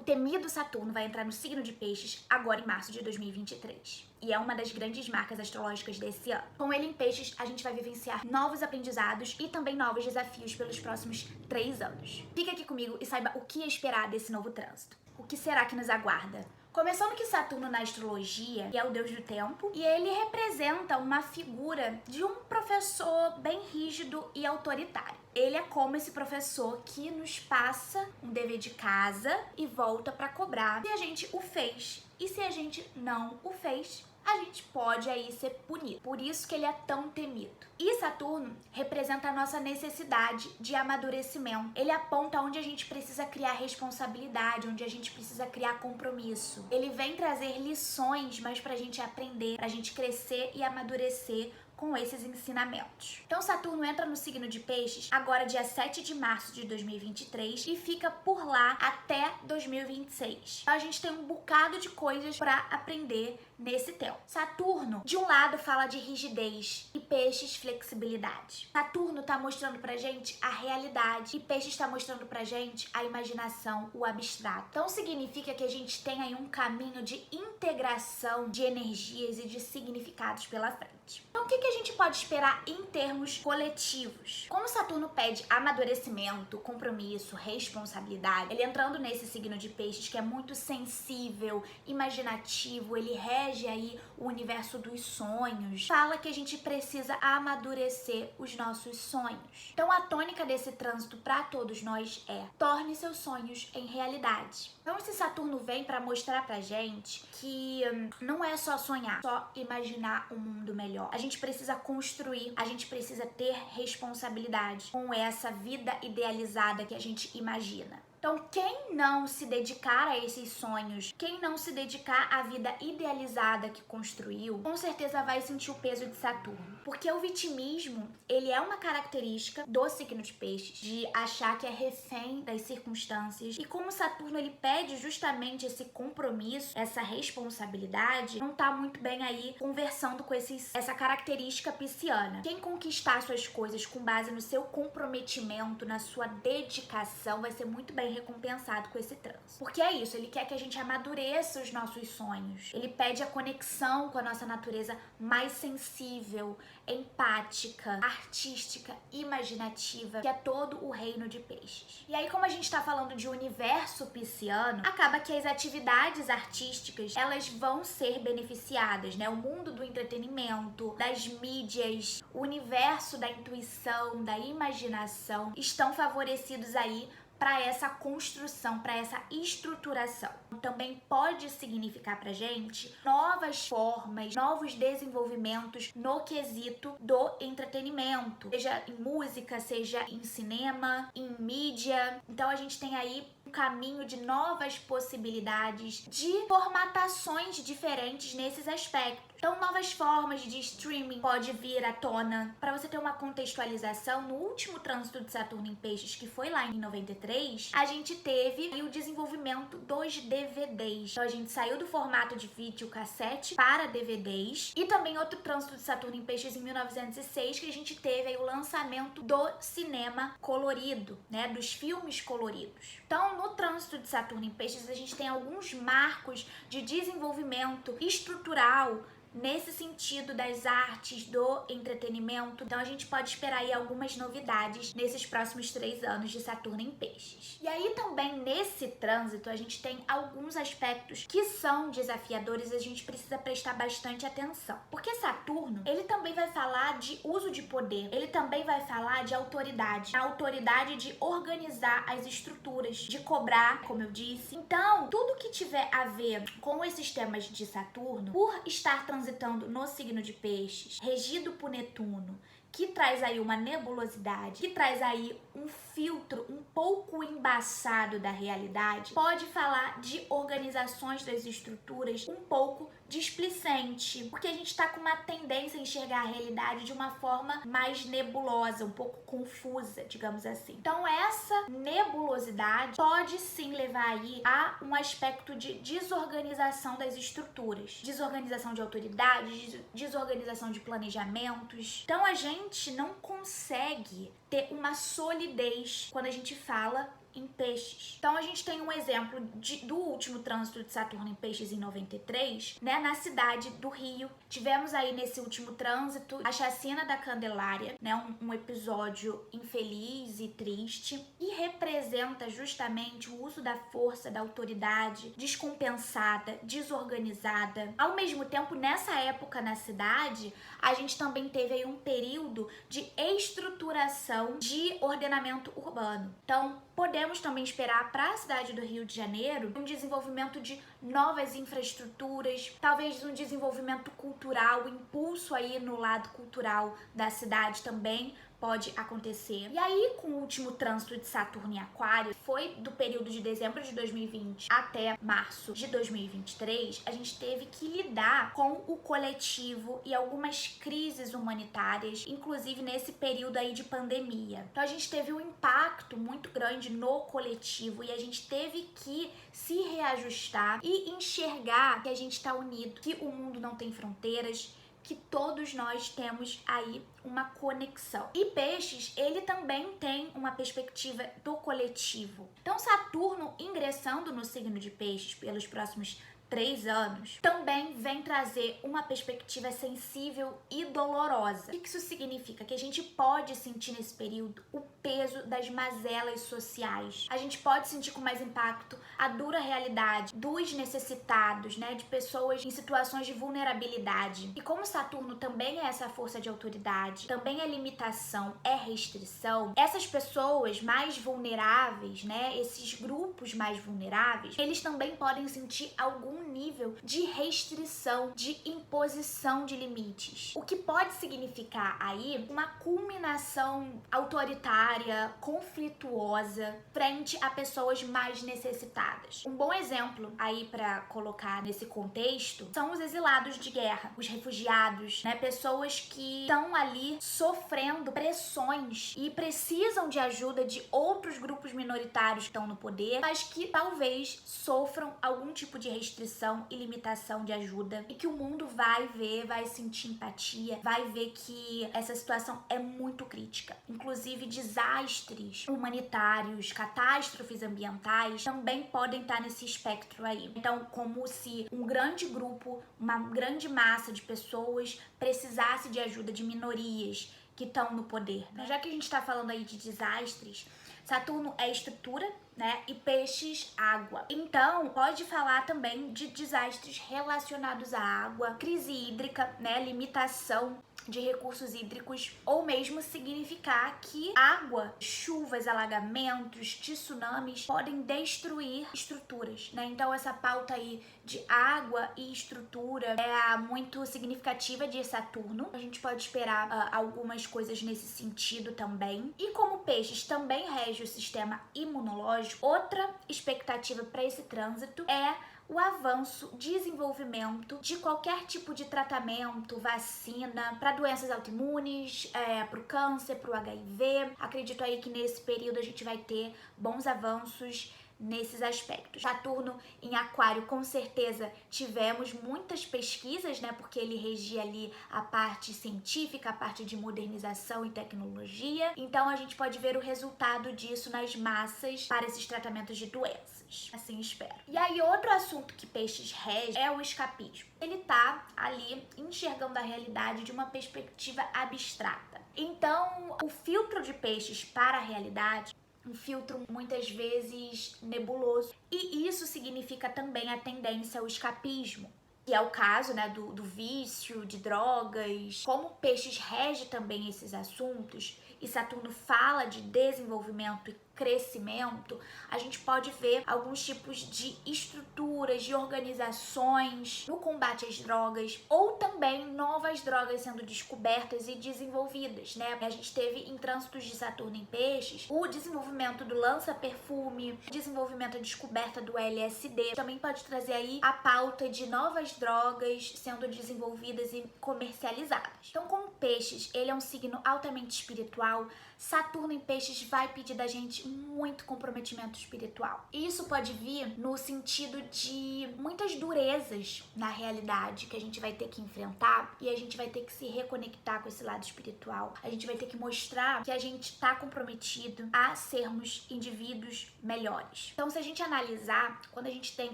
temido Saturno vai entrar no signo de Peixes agora em março de 2023. E é uma das grandes marcas astrológicas desse ano. Com ele em Peixes, a gente vai vivenciar novos aprendizados e também novos desafios pelos próximos 3 anos. Fica aqui comigo e saiba o que esperar desse novo trânsito. O que será que nos aguarda? Começando que Saturno na astrologia é o deus do tempo e ele representa uma figura de um professor bem rígido e autoritário. Ele é como esse professor que nos passa um dever de casa e volta para cobrar se a gente o fez. E se a gente não o fez, a gente pode aí ser punido. Por isso que ele é tão temido. E Saturno representa a nossa necessidade de amadurecimento. Ele aponta onde a gente precisa criar responsabilidade, onde a gente precisa criar compromisso. Ele vem trazer lições, mas pra gente aprender, pra gente crescer e amadurecer com esses ensinamentos. Então Saturno entra no signo de Peixes agora dia 7 de março de 2023 e fica por lá até 2026. Então a gente tem um bocado de coisas para aprender nesse tempo. Saturno, de um lado, fala de rigidez e Peixes flexibilidade. Saturno tá mostrando pra gente a realidade e Peixes tá mostrando pra gente a imaginação, o abstrato. Então significa que a gente tem aí um caminho de integração de energias e de significados pela frente. Então o que a gente pode esperar em termos coletivos? Como Saturno pede amadurecimento, compromisso, responsabilidade, ele entrando nesse signo de Peixes que é muito sensível, imaginativo, ele rege aí o universo dos sonhos, fala que a gente precisa amadurecer os nossos sonhos. Então a tônica desse trânsito para todos nós é: torne seus sonhos em realidade. Então esse Saturno vem para mostrar pra gente que não é só sonhar, só imaginar um mundo melhor. A gente precisa construir, a gente precisa ter responsabilidade com essa vida idealizada que a gente imagina. Então, quem não se dedicar a esses sonhos, quem não se dedicar à vida idealizada que construiu, com certeza vai sentir o peso de Saturno. Porque o vitimismo, ele é uma característica do signo de Peixes, de achar que é refém das circunstâncias. E como Saturno, ele pede justamente esse compromisso, essa responsabilidade, não tá muito bem aí conversando com essa característica pisciana. Quem conquistar suas coisas com base no seu comprometimento, na sua dedicação, vai ser muito bem recompensado com esse trânsito. Porque é isso, ele quer que a gente amadureça os nossos sonhos. Ele pede a conexão com a nossa natureza mais sensível, empática, artística, imaginativa, que é todo o reino de Peixes. E aí, como a gente tá falando de universo pisciano, acaba que as atividades artísticas, elas vão ser beneficiadas, né? O mundo do entretenimento, das mídias, o universo da intuição, da imaginação, estão favorecidos aí para essa construção, para essa estruturação. Também pode significar pra gente novas formas, novos desenvolvimentos no quesito do entretenimento, seja em música, seja em cinema, em mídia. Então a gente tem aí um caminho de novas possibilidades de formatações diferentes nesses aspectos. Então, novas formas de streaming pode vir à tona. Para você ter uma contextualização, no último trânsito de Saturno em Peixes, que foi lá em 93, a gente teve o desenvolvimento dos DVDs. Então, a gente saiu do formato de vídeo cassete para DVDs. E também outro trânsito de Saturno em Peixes em 1906, que a gente teve aí o lançamento do cinema colorido, né? Dos filmes coloridos. Então, no trânsito de Saturno em Peixes, a gente tem alguns marcos de desenvolvimento estrutural nesse sentido das artes, do entretenimento. Então a gente pode esperar aí algumas novidades nesses próximos 3 anos de Saturno em Peixes. E aí também nesse trânsito a gente tem alguns aspectos que são desafiadores e a gente precisa prestar bastante atenção. Porque Saturno, ele também vai falar de uso de poder, ele também vai falar de autoridade, a autoridade de organizar as estruturas, de cobrar, como eu disse. Então, tudo que tiver a ver com esses temas de Saturno, por estar transitando no signo de Peixes, regido por Netuno, que traz aí uma nebulosidade, que traz aí um filtro um pouco embaçado da realidade, pode falar de organizações das estruturas um pouco displicente, porque a gente tá com uma tendência a enxergar a realidade de uma forma mais nebulosa, um pouco confusa, digamos assim. Então essa nebulosidade pode sim levar aí a um aspecto de desorganização das estruturas, desorganização de autoridades, desorganização de planejamentos. Então a gente não consegue ter uma solidez quando a gente fala em Peixes. Então a gente tem um exemplo do último trânsito de Saturno em Peixes em 93, né, na cidade do Rio. Tivemos aí nesse último trânsito a chacina da Candelária, né, um episódio infeliz e triste, e representa justamente o uso da força, da autoridade descompensada, desorganizada. Ao mesmo tempo, nessa época na cidade, a gente também teve aí um período de estruturação de ordenamento urbano. Então, podemos também esperar para a cidade do Rio de Janeiro um desenvolvimento de novas infraestruturas, talvez um desenvolvimento cultural, impulso aí no lado cultural da cidade também pode acontecer. E aí, com o último trânsito de Saturno em Aquário, foi do período de dezembro de 2020 até março de 2023, a gente teve que lidar com o coletivo e algumas crises humanitárias, inclusive nesse período aí de pandemia. Então a gente teve um impacto muito grande no coletivo e a gente teve que se reajustar e enxergar que a gente está unido, que o mundo não tem fronteiras, que todos nós temos aí uma conexão. E Peixes, ele também tem uma perspectiva do coletivo. Então, Saturno ingressando no signo de Peixes pelos próximos 3 anos, também vem trazer uma perspectiva sensível e dolorosa. O que isso significa? Que a gente pode sentir nesse período o peso das mazelas sociais. A gente pode sentir com mais impacto a dura realidade dos necessitados, né, de pessoas em situações de vulnerabilidade. E como Saturno também é essa força de autoridade, também é limitação, é restrição, essas pessoas mais vulneráveis, né, esses grupos mais vulneráveis, eles também podem sentir algum nível de restrição, de imposição de limites. O que pode significar aí uma culminação autoritária, conflituosa frente a pessoas mais necessitadas. Um bom exemplo aí para colocar nesse contexto são os exilados de guerra, os refugiados, né, pessoas que estão ali sofrendo pressões e precisam de ajuda de outros grupos minoritários que estão no poder, mas que talvez sofram algum tipo de restrição e limitação de ajuda, e que o mundo vai ver, vai sentir empatia, vai ver que essa situação é muito crítica. Inclusive, desastres humanitários, catástrofes ambientais também podem estar nesse espectro aí. Então, como se um grande grupo, uma grande massa de pessoas precisasse de ajuda de minorias que estão no poder, né? Já que a gente está falando aí de desastres, Saturno é estrutura, né? E Peixes, água. Então, pode falar também de desastres relacionados à água, crise hídrica, né? Limitação de recursos hídricos, ou mesmo significar que água, chuvas, alagamentos, tsunamis podem destruir estruturas, né? Então essa pauta aí de água e estrutura é muito significativa de Saturno. A gente pode esperar algumas coisas nesse sentido também. E como Peixes também rege o sistema imunológico, outra expectativa para esse trânsito é o avanço, desenvolvimento de qualquer tipo de tratamento, vacina para doenças autoimunes, para o câncer, para o HIV. Acredito aí que nesse período a gente vai ter bons avanços nesses aspectos. Saturno em Aquário, com certeza tivemos muitas pesquisas, né, porque ele regia ali a parte científica, a parte de modernização e tecnologia. Então a gente pode ver o resultado disso nas massas para esses tratamentos de doenças. Assim espero. E aí outro assunto que Peixes rege é o escapismo. Ele tá ali enxergando a realidade de uma perspectiva abstrata. Então, o filtro de Peixes para a realidade, um filtro muitas vezes nebuloso. E isso significa também a tendência ao escapismo, que é o caso, né, do vício, de drogas. Como Peixes rege também esses assuntos e Saturno fala de desenvolvimento e crescimento, a gente pode ver alguns tipos de estruturas, de organizações no combate às drogas, ou também novas drogas sendo descobertas e desenvolvidas, né? A gente teve em trânsitos de Saturno em Peixes o desenvolvimento do lança-perfume, desenvolvimento e descoberta do LSD. Também pode trazer aí a pauta de novas drogas sendo desenvolvidas e comercializadas. Então, como Peixes, ele é um signo altamente espiritual, Saturno em Peixes vai pedir da gente muito comprometimento espiritual. E isso pode vir no sentido de muitas durezas na realidade que a gente vai ter que enfrentar e a gente vai ter que se reconectar com esse lado espiritual. A gente vai ter que mostrar que a gente está comprometido a sermos indivíduos melhores. Então, se a gente analisar, quando a gente tem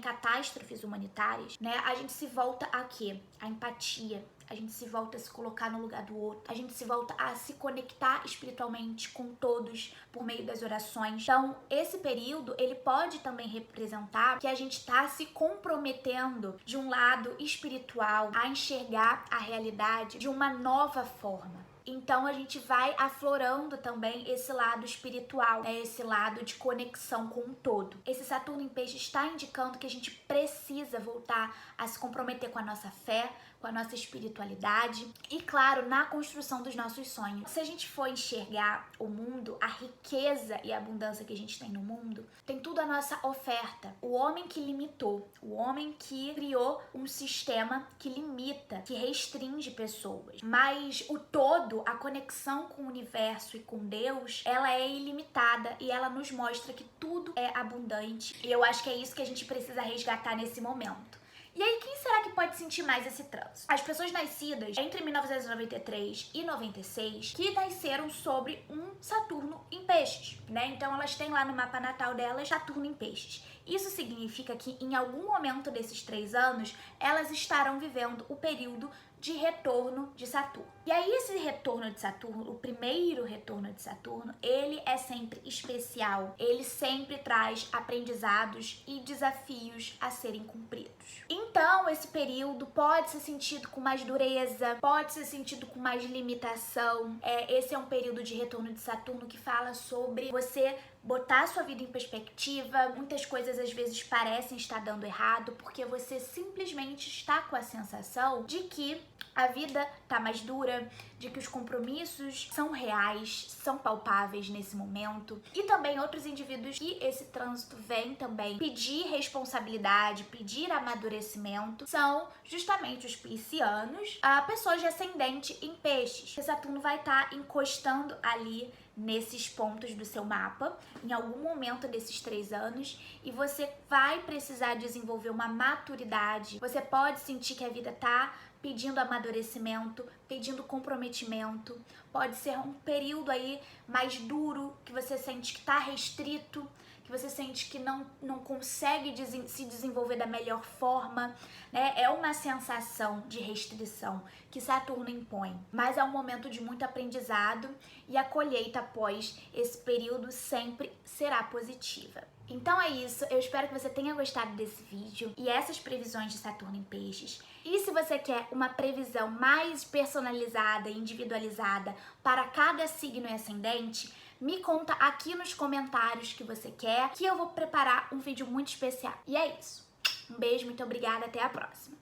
catástrofes humanitárias, né, a gente se volta a quê? A empatia. A gente se volta a se colocar no lugar do outro. A gente se volta a se conectar espiritualmente com todos por meio das orações. Então, esse período, ele pode também representar que a gente está se comprometendo de um lado espiritual a enxergar a realidade de uma nova forma. Então a gente vai aflorando também esse lado espiritual, né? Esse lado de conexão com o todo. Esse Saturno em Peixes está indicando que a gente precisa voltar a se comprometer com a nossa fé, com a nossa espiritualidade e, claro, na construção dos nossos sonhos. Se a gente for enxergar o mundo, a riqueza e a abundância que a gente tem no mundo, tem tudo à nossa oferta. O homem que limitou, o homem que criou um sistema que limita, que restringe pessoas. Mas o todo, a conexão com o universo e com Deus, ela é ilimitada e ela nos mostra que tudo é abundante. E eu acho que é isso que a gente precisa resgatar nesse momento. E aí, quem será que pode sentir mais esse trânsito? As pessoas nascidas entre 1993 e 96 que nasceram sobre um Saturno em Peixes, né? Então elas têm lá no mapa natal delas Saturno em Peixes. Isso significa que em algum momento desses 3 anos, elas estarão vivendo o período de retorno de Saturno. E aí esse retorno de Saturno, o primeiro retorno de Saturno, ele é sempre especial. Ele sempre traz aprendizados e desafios a serem cumpridos. Então esse período pode ser sentido com mais dureza, pode ser sentido com mais limitação. Esse é um período de retorno de Saturno que fala sobre você botar a sua vida em perspectiva. Muitas coisas às vezes parecem estar dando errado porque você simplesmente está com a sensação de que a vida tá mais dura, de que os compromissos são reais, são palpáveis nesse momento. E também outros indivíduos que esse trânsito vem também pedir responsabilidade, pedir amadurecimento, são justamente os piscianos, a pessoas de ascendente em peixes. Saturno vai estar encostando ali nesses pontos do seu mapa, em algum momento desses 3 anos, e você vai precisar desenvolver uma maturidade. Você pode sentir que a vida tá pedindo amadurecimento, pedindo comprometimento. Pode ser um período aí mais duro, que você sente que tá restrito, que você sente que não consegue se desenvolver da melhor forma, né? É uma sensação de restrição que Saturno impõe, mas é um momento de muito aprendizado e a colheita após esse período sempre será positiva. Então é isso, eu espero que você tenha gostado desse vídeo e essas previsões de Saturno em Peixes. E se você quer uma previsão mais personalizada e individualizada para cada signo e ascendente, me conta aqui nos comentários que você quer, que eu vou preparar um vídeo muito especial. E é isso. Um beijo, muito obrigada, até a próxima.